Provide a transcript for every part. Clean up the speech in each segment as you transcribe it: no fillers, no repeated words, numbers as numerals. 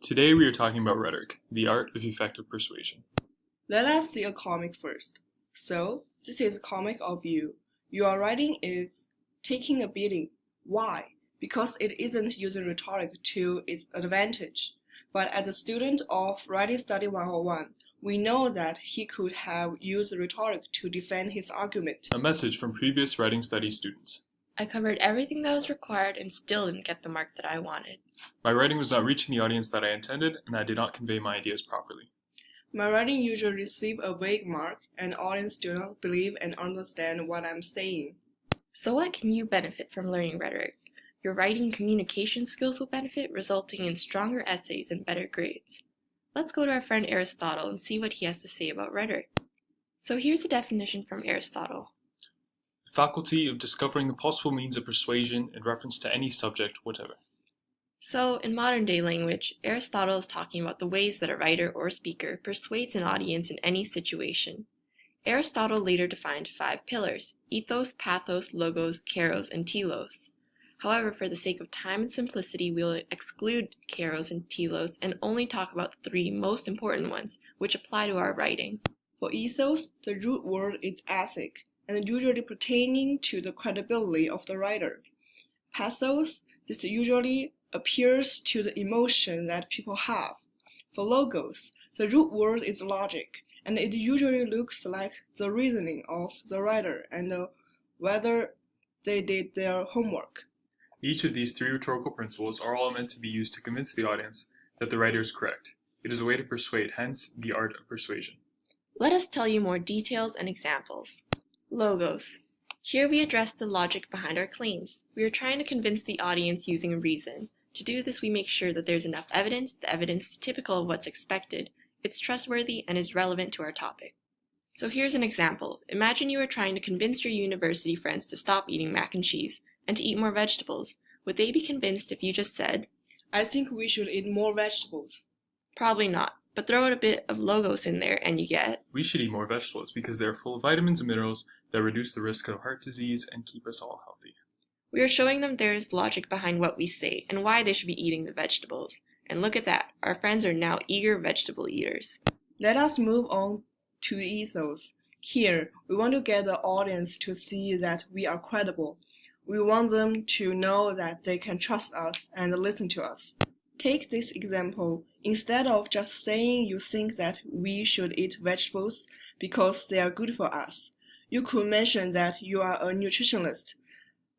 Today we are talking about rhetoric, the art of effective persuasion. Let us see a comic first. So, this is a comic of you. Your writing is taking a beating. Why? Because it isn't using rhetoric to its advantage. But as a student of Writing Study 101, we know that he could have used rhetoric to defend his argument. A message from previous writing study students. I covered everything that was required and still didn't get the mark that I wanted. My writing was not reaching the audience that I intended, and I did not convey my ideas properly. My writing usually receives a vague mark, and audience do not believe and understand what I'm saying. So what can you benefit from learning rhetoric? Your writing communication skills will benefit, resulting in stronger essays and better grades. Let's go to our friend Aristotle and see what he has to say about rhetoric. So here's a definition from Aristotle. The faculty of discovering the possible means of persuasion in reference to any subject whatever. So, in modern day language, Aristotle is talking about the ways that a writer or speaker persuades an audience in any situation. Aristotle later defined 5 pillars: ethos, pathos, logos, kairos, and telos. However, for the sake of time and simplicity, we will exclude kairos and telos and only talk about the 3 most important ones, which apply to our writing. For ethos, the root word is ethic, and usually pertaining to the credibility of the writer. Pathos, this usually appears to the emotion that people have. For logos, the root word is logic, and it usually looks like the reasoning of the writer and whether they did their homework. Each of these 3 rhetorical principles are all meant to be used to convince the audience that the writer is correct. It is a way to persuade, hence the art of persuasion. Let us tell you more details and examples. Logos. Here we address the logic behind our claims. We are trying to convince the audience using reason. To do this, we make sure that there's enough evidence, the evidence is typical of what's expected, it's trustworthy, and is relevant to our topic. So here's an example. Imagine you are trying to convince your university friends to stop eating mac and cheese and to eat more vegetables. Would they be convinced if you just said, I think we should eat more vegetables? Probably not, but throw in a bit of logos in there and you get, We should eat more vegetables because they are full of vitamins and minerals that reduce the risk of heart disease and keep us all healthy. We are showing them there is logic behind what we say and why they should be eating the vegetables. And look at that, our friends are now eager vegetable eaters. Let us move on to ethos. Here, we want to get the audience to see that we are credible. We want them to know that they can trust us and listen to us. Take this example. Instead of just saying you think that we should eat vegetables because they are good for us, you could mention that you are a nutritionist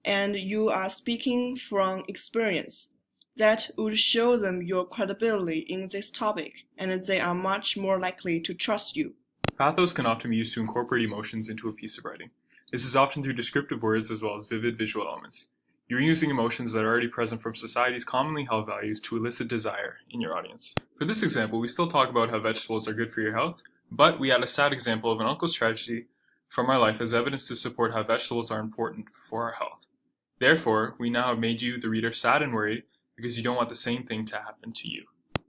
and you are speaking from experience. That would show them your credibility in this topic, and they are much more likely to trust you. Pathos can often be used to incorporate emotions into a piece of writing. This is often through descriptive words as well as vivid visual elements. You're using emotions that are already present from society's commonly held values to elicit desire in your audience. For this example, we still talk about how vegetables are good for your health, but we add a sad example of an uncle's tragedy from our life as evidence to support how vegetables are important for our health. Therefore, we now have made you, the reader, sad and worried because you don't want the same thing to happen to you.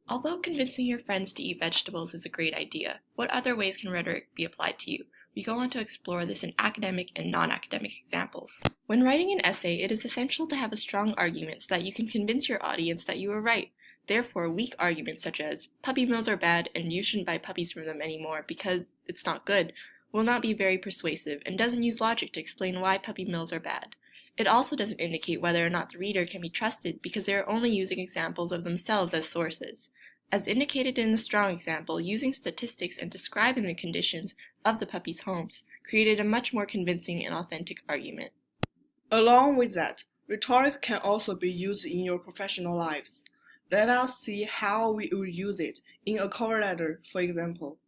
Although convincing your friends to eat vegetables is a great idea, what other ways can rhetoric be applied to you? We go on to explore this in academic and non-academic examples. When writing an essay, it is essential to have a strong argument so that you can convince your audience that you are right. Therefore, weak arguments such as, puppy mills are bad and you shouldn't buy puppies from them anymore because it's not good, will not be very persuasive and doesn't use logic to explain why puppy mills are bad. It also doesn't indicate whether or not the reader can be trusted because they are only using examples of themselves as sources. As indicated in the strong example, using statistics and describing the conditions of the puppies' homes created a much more convincing and authentic argument. Along with that, rhetoric can also be used in your professional lives. Let us see how we would use it in a cover letter, for example.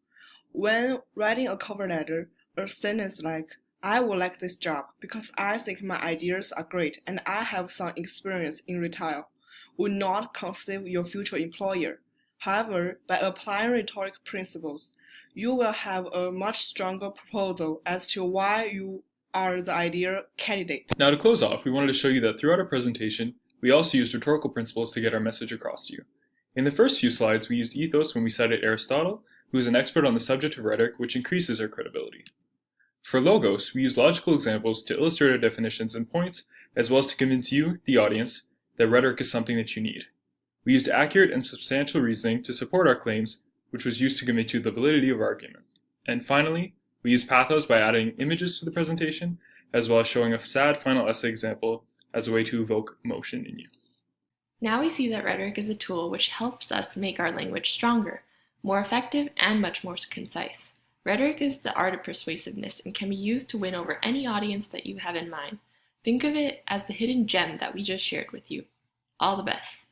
When writing a cover letter, a sentence like, I would like this job because I think my ideas are great and I have some experience in retail, would not conceive your future employer. However, by applying rhetoric principles, you will have a much stronger proposal as to why you are the ideal candidate. Now to close off, we wanted to show you that throughout our presentation, we also used rhetorical principles to get our message across to you. In the first few slides, we used ethos when we cited Aristotle, who is an expert on the subject of rhetoric, which increases our credibility. For logos, we use logical examples to illustrate our definitions and points, as well as to convince you, the audience, that rhetoric is something that you need. We used accurate and substantial reasoning to support our claims, which was used to convey to the validity of our argument. And finally, we used pathos by adding images to the presentation, as well as showing a sad final essay example as a way to evoke emotion in you. Now we see that rhetoric is a tool which helps us make our language stronger, more effective, and much more concise. Rhetoric is the art of persuasiveness and can be used to win over any audience that you have in mind. Think of it as the hidden gem that we just shared with you. All the best.